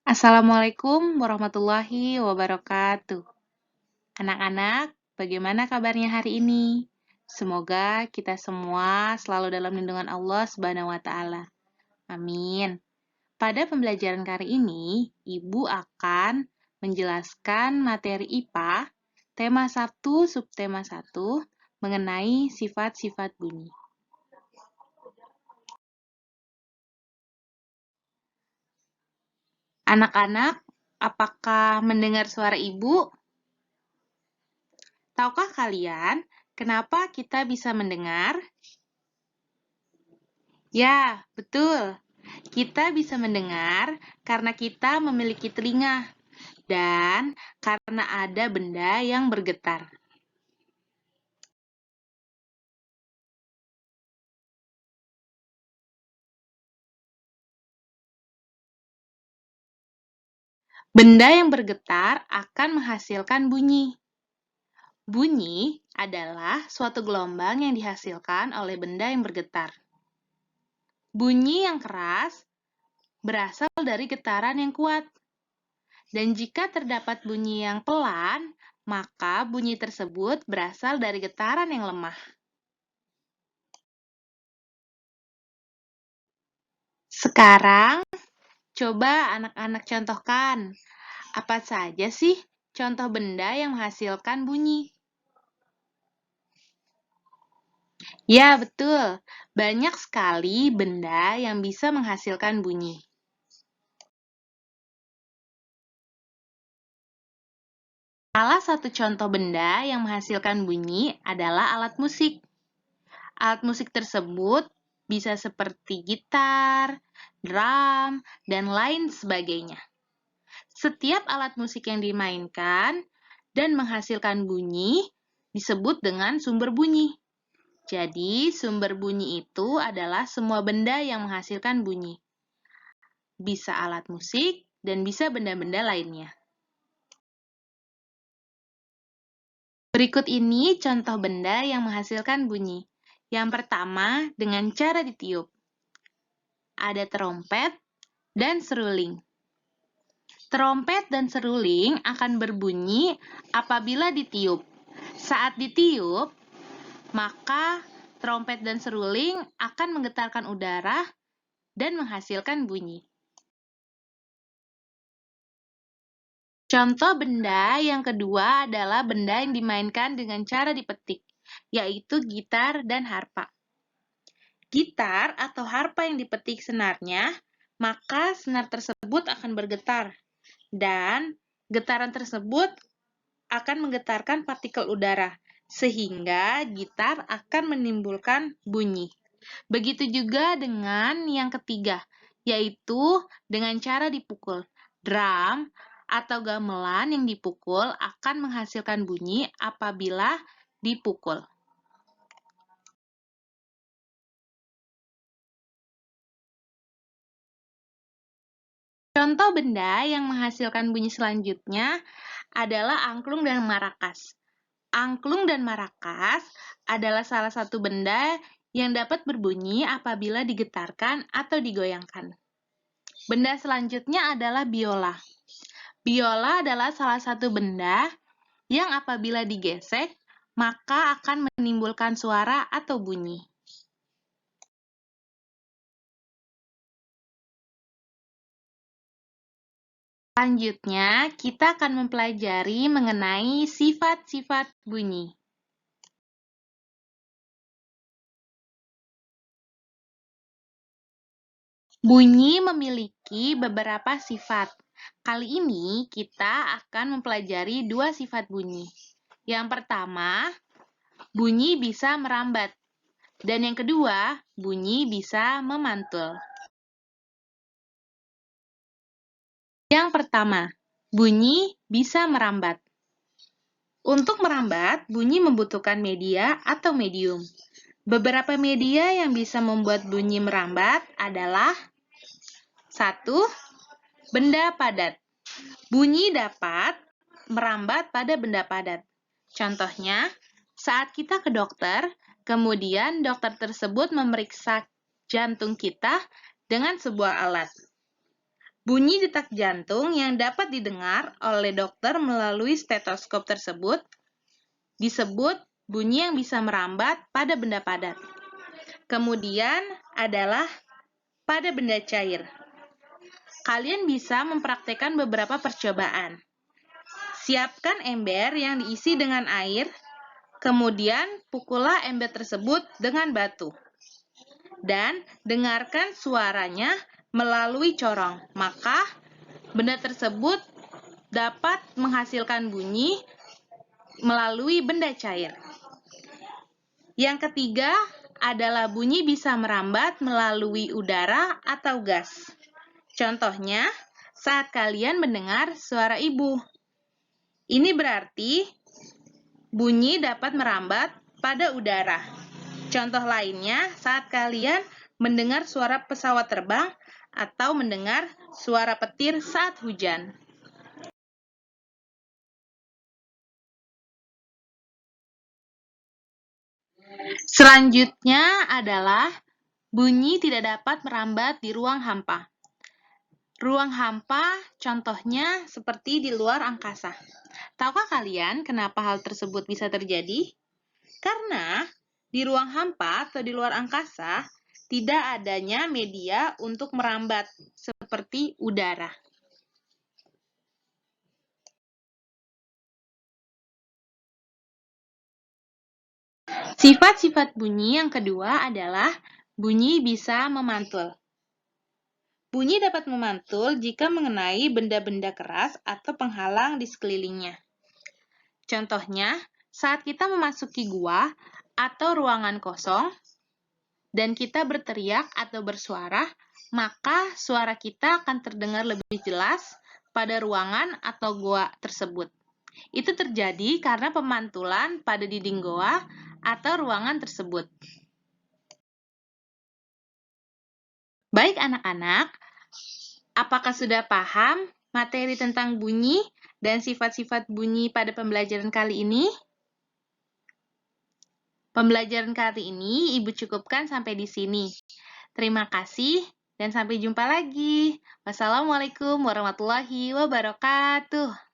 Assalamualaikum warahmatullahi wabarakatuh. Anak-anak, bagaimana kabarnya hari ini? Semoga kita semua selalu dalam lindungan Allah Subhanahu wa taala. Amin. Pada pembelajaran kali ini, Ibu akan menjelaskan materi IPA, tema 1, subtema 1, mengenai sifat-sifat bunyi. Anak-anak, apakah mendengar suara Ibu? Tahukah kalian kenapa kita bisa mendengar? Ya, betul. Kita bisa mendengar karena kita memiliki telinga dan karena ada benda yang bergetar. Benda yang bergetar akan menghasilkan bunyi. Bunyi adalah suatu gelombang yang dihasilkan oleh benda yang bergetar. Bunyi yang keras berasal dari getaran yang kuat. Dan jika terdapat bunyi yang pelan, maka bunyi tersebut berasal dari getaran yang lemah. Sekarang, coba anak-anak contohkan, apa saja sih contoh benda yang menghasilkan bunyi? Ya, betul. Banyak sekali benda yang bisa menghasilkan bunyi. Salah satu contoh benda yang menghasilkan bunyi adalah alat musik. Alat musik tersebut bisa seperti gitar, drum, dan lain sebagainya. Setiap alat musik yang dimainkan dan menghasilkan bunyi disebut dengan sumber bunyi. Jadi, sumber bunyi itu adalah semua benda yang menghasilkan bunyi. Bisa alat musik dan bisa benda-benda lainnya. Berikut ini contoh benda yang menghasilkan bunyi. Yang pertama, dengan cara ditiup. Ada trompet dan seruling. Trompet dan seruling akan berbunyi apabila ditiup. Saat ditiup, maka trompet dan seruling akan menggetarkan udara dan menghasilkan bunyi. Contoh benda yang kedua adalah benda yang dimainkan dengan cara dipetik, yaitu gitar dan harpa. Gitar atau harpa yang dipetik senarnya, maka senar tersebut akan bergetar, dan getaran tersebut akan menggetarkan partikel udara, sehingga gitar akan menimbulkan bunyi. Begitu juga dengan yang ketiga, yaitu dengan cara dipukul. Drum atau gamelan yang dipukul akan menghasilkan bunyi apabila dipukul. Contoh benda yang menghasilkan bunyi selanjutnya adalah angklung dan marakas. Angklung dan marakas adalah salah satu benda yang dapat berbunyi apabila digetarkan atau digoyangkan. Benda selanjutnya adalah biola. Biola adalah salah satu benda yang apabila digesek, maka akan menimbulkan suara atau bunyi. Selanjutnya, kita akan mempelajari mengenai sifat-sifat bunyi. Bunyi memiliki beberapa sifat. Kali ini kita akan mempelajari dua sifat bunyi. Yang pertama, bunyi bisa merambat. Dan yang kedua, bunyi bisa memantul. Yang pertama, bunyi bisa merambat. Untuk merambat, bunyi membutuhkan media atau medium. Beberapa media yang bisa membuat bunyi merambat adalah 1. Benda padat. Bunyi dapat merambat pada benda padat. Contohnya, saat kita ke dokter, kemudian dokter tersebut memeriksa jantung kita dengan sebuah alat. Bunyi detak jantung yang dapat didengar oleh dokter melalui stetoskop tersebut disebut bunyi yang bisa merambat pada benda padat. Kemudian adalah pada benda cair. Kalian bisa mempraktekkan beberapa percobaan. Siapkan ember yang diisi dengan air, kemudian pukullah ember tersebut dengan batu. Dan dengarkan suaranya melalui corong, maka benda tersebut dapat menghasilkan bunyi melalui benda cair. Yang ketiga adalah bunyi bisa merambat melalui udara atau gas. Contohnya, saat kalian mendengar suara ibu. Ini berarti bunyi dapat merambat pada udara. Contoh lainnya, saat kalian mendengar suara pesawat terbang atau mendengar suara petir saat hujan. Selanjutnya adalah bunyi tidak dapat merambat di ruang hampa. Ruang hampa contohnya seperti di luar angkasa. Tahukah kalian kenapa hal tersebut bisa terjadi? Karena di ruang hampa atau di luar angkasa tidak adanya media untuk merambat seperti udara. Sifat-sifat bunyi yang kedua adalah bunyi bisa memantul. Bunyi dapat memantul jika mengenai benda-benda keras atau penghalang di sekelilingnya. Contohnya, saat kita memasuki gua atau ruangan kosong dan kita berteriak atau bersuara, maka suara kita akan terdengar lebih jelas pada ruangan atau gua tersebut. Itu terjadi karena pemantulan pada dinding goa atau ruangan tersebut. Baik anak-anak, apakah sudah paham materi tentang bunyi dan sifat-sifat bunyi pada pembelajaran kali ini? Pembelajaran kali ini Ibu cukupkan sampai di sini. Terima kasih dan sampai jumpa lagi. Wassalamualaikum warahmatullahi wabarakatuh.